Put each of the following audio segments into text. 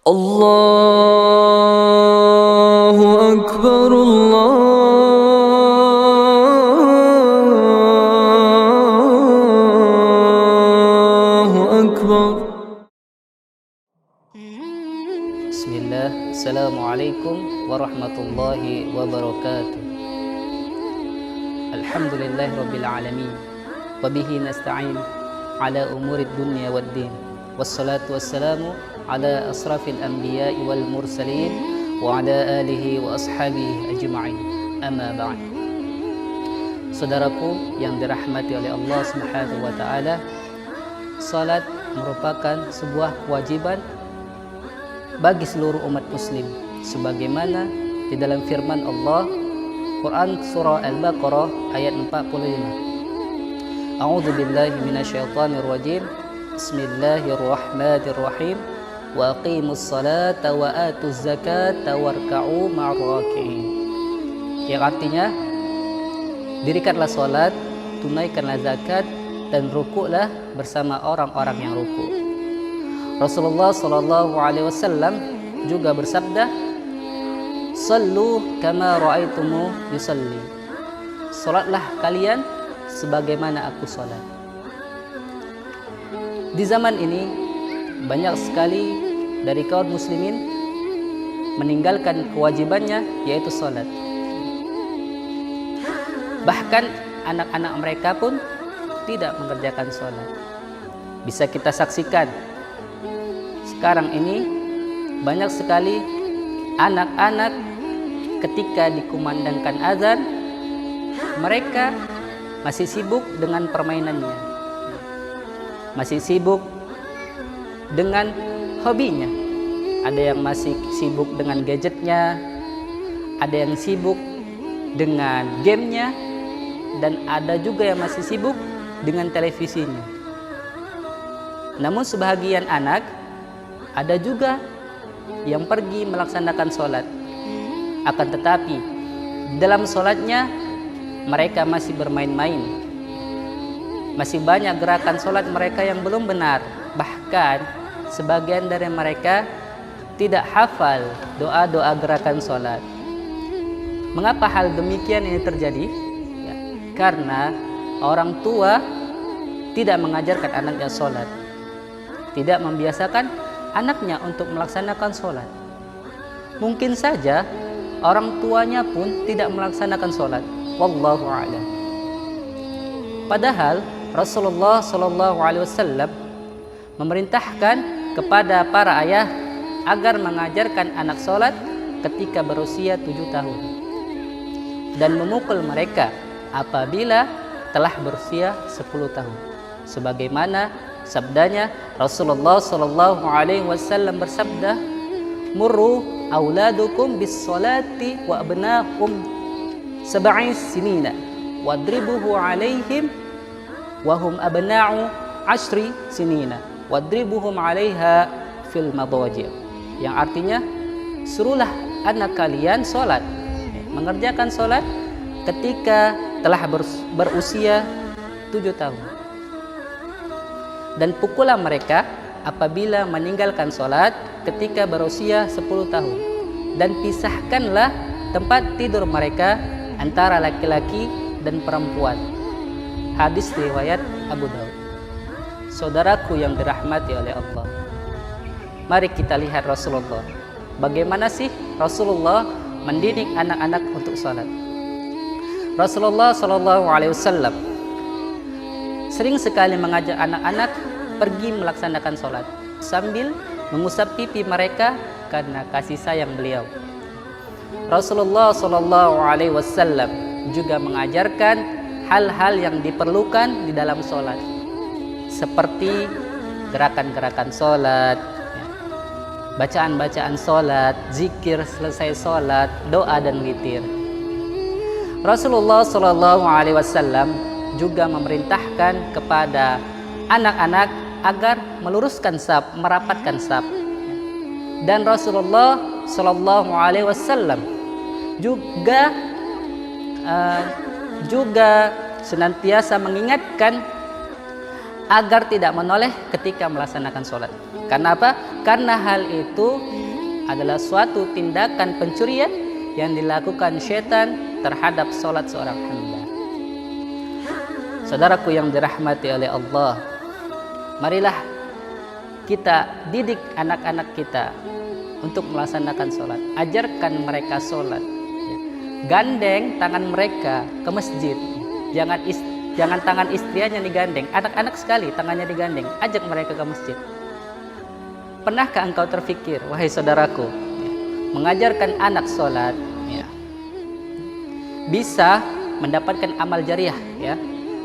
الله أكبر الله أكبر. Bismillah, Assalamualaikum warahmatullahi wabarakatuh. Alhamdulillahi rabbil alamin, wabihi nasta'in ala umurid dunya waddin, wassalatu wassalamu ala asrafil anbiya'i wal mursalin wa ala alihi wa ashabihi ajma'in, amma ba'd. Saudaraku yang dirahmati oleh Allah Subhanahu wa ta'ala, salat merupakan sebuah kewajiban bagi seluruh umat muslim, sebagaimana di dalam firman Allah Quran surah Al-Baqarah ayat 45. A'udzu billahi minasyaitonir rajim. Bismillahirrahmanirrahim. Wa aqimus salata wa atuz zakata warka'u ma'ar raki'in. Yang artinya, dirikanlah salat, tunaikanlah zakat, dan rukuklah bersama orang-orang yang rukuk. Rasulullah sallallahu alaihi wasallam juga bersabda, "Sallu kama ra'aitumu yusalli." Salatlah kalian sebagaimana aku salat. Di zaman ini banyak sekali dari kaum muslimin meninggalkan kewajibannya, yaitu salat. Bahkan anak-anak mereka pun tidak mengerjakan salat. Bisa kita saksikan sekarang ini banyak sekali anak-anak ketika dikumandangkan azan, mereka masih sibuk dengan permainannya, masih sibuk dengan hobinya. Ada yang masih sibuk dengan gadgetnya, ada yang sibuk dengan gamenya, dan ada juga yang masih sibuk dengan televisinya. Namun sebahagian anak ada juga yang pergi melaksanakan sholat, akan tetapi dalam sholatnya mereka masih bermain-main. Masih banyak gerakan sholat mereka yang belum benar. Bahkan sebagian dari mereka tidak hafal doa-doa gerakan sholat. Mengapa hal demikian ini terjadi? Ya, karena orang tua tidak mengajarkan anaknya sholat, tidak membiasakan anaknya untuk melaksanakan sholat. Mungkin saja orang tuanya pun tidak melaksanakan sholat. Wallahu a'lam. Padahal Rasulullah Shallallahu Alaihi Wasallam memerintahkan kepada para ayah agar mengajarkan anak sholat ketika berusia 7 tahun dan memukul mereka apabila telah berusia 10 tahun. Sebagaimana sabdanya Rasulullah sallallahu alaihi wasallam bersabda, "Murru auladukum bis salati wa abnaakum sab'i sinina wadribuhu alaihim wa hum abna'u 10 sinina wadribuhum 'alaiha fil madaji'." Yang artinya, suruhlah anak kalian salat, mengerjakan salat ketika telah berusia 7 tahun. Dan pukullah mereka apabila meninggalkan sholat ketika berusia 10 tahun. Dan pisahkanlah tempat tidur mereka antara laki-laki dan perempuan. Hadis riwayat Abu Daud. Saudaraku yang dirahmati oleh Allah, mari kita lihat Rasulullah. Bagaimana sih Rasulullah mendidik anak-anak untuk sholat? Rasulullah Shallallahu Alaihi Wasallam sering sekali mengajak anak-anak pergi melaksanakan sholat sambil mengusap pipi mereka karena kasih sayang beliau. Rasulullah Shallallahu Alaihi Wasallam juga mengajarkan hal-hal yang diperlukan di dalam sholat, seperti gerakan-gerakan sholat, bacaan-bacaan sholat, zikir selesai sholat, doa dan witir. Rasulullah Shallallahu Alaihi Wasallam juga memerintahkan kepada anak-anak agar meluruskan saf, merapatkan saf. Dan Rasulullah Shallallahu Alaihi Wasallam juga senantiasa mengingatkan agar tidak menoleh ketika melaksanakan sholat. Karena apa? karena hal itu adalah suatu tindakan pencurian yang dilakukan syaitan terhadap sholat seorang hamba. Saudaraku yang dirahmati oleh Allah, marilah kita didik anak-anak kita untuk melaksanakan sholat. Ajarkan mereka sholat. Gandeng tangan mereka ke masjid. Jangan tangan istrinya digandeng. Anak-anak sekali tangannya digandeng. Ajak mereka ke masjid. Pernahkah engkau terfikir, wahai saudaraku, mengajarkan anak sholat bisa mendapatkan amal jariah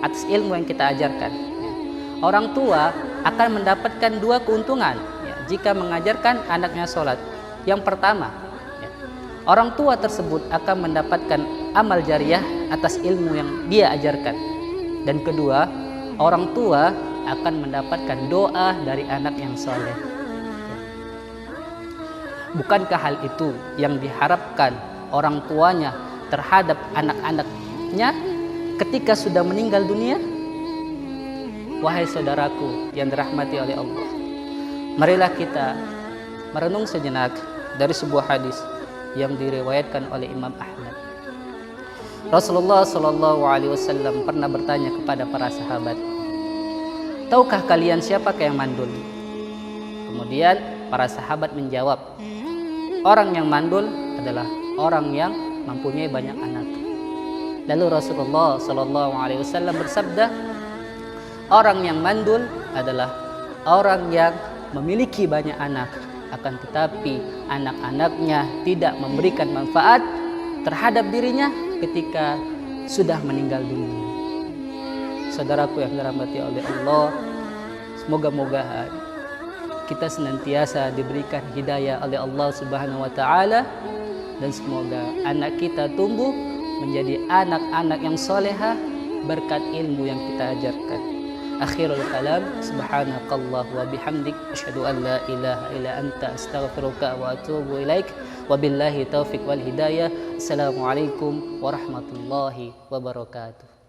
atas ilmu yang kita ajarkan. Orang tua akan mendapatkan dua keuntungan jika mengajarkan anaknya sholat. Yang pertama, orang tua tersebut akan mendapatkan amal jariah atas ilmu yang dia ajarkan. Dan kedua, orang tua akan mendapatkan doa dari anak yang soleh. Bukankah hal itu yang diharapkan orang tuanya terhadap anak-anaknya ketika sudah meninggal dunia? Wahai saudaraku yang dirahmati oleh Allah, marilah kita merenung sejenak dari sebuah hadis yang diriwayatkan oleh Imam Ahmad. Rasulullah Shallallahu Alaihi Wasallam pernah bertanya kepada para sahabat, tahukah kalian siapakah yang mandul? Kemudian para sahabat menjawab, orang yang mandul adalah orang yang mempunyai banyak anak. Lalu Rasulullah Shallallahu Alaihi Wasallam bersabda, orang yang mandul adalah orang yang memiliki banyak anak, akan tetapi anak-anaknya tidak memberikan manfaat terhadap dirinya ketika sudah meninggal dunia. Saudaraku yang dirahmati oleh Allah, semoga-moga kita senantiasa diberikan hidayah oleh Allah Subhanahu wa taala, dan semoga anak kita tumbuh menjadi anak-anak yang solehah berkat ilmu yang kita ajarkan. Akhirul kalam, subhanakallah wa bihamdik, asyhadu an la ilaha illa anta, astaghfiruka wa atubu ilaik. Wabillahi taufiq wal hidayah. Assalamualaikum warahmatullahi wabarakatuh.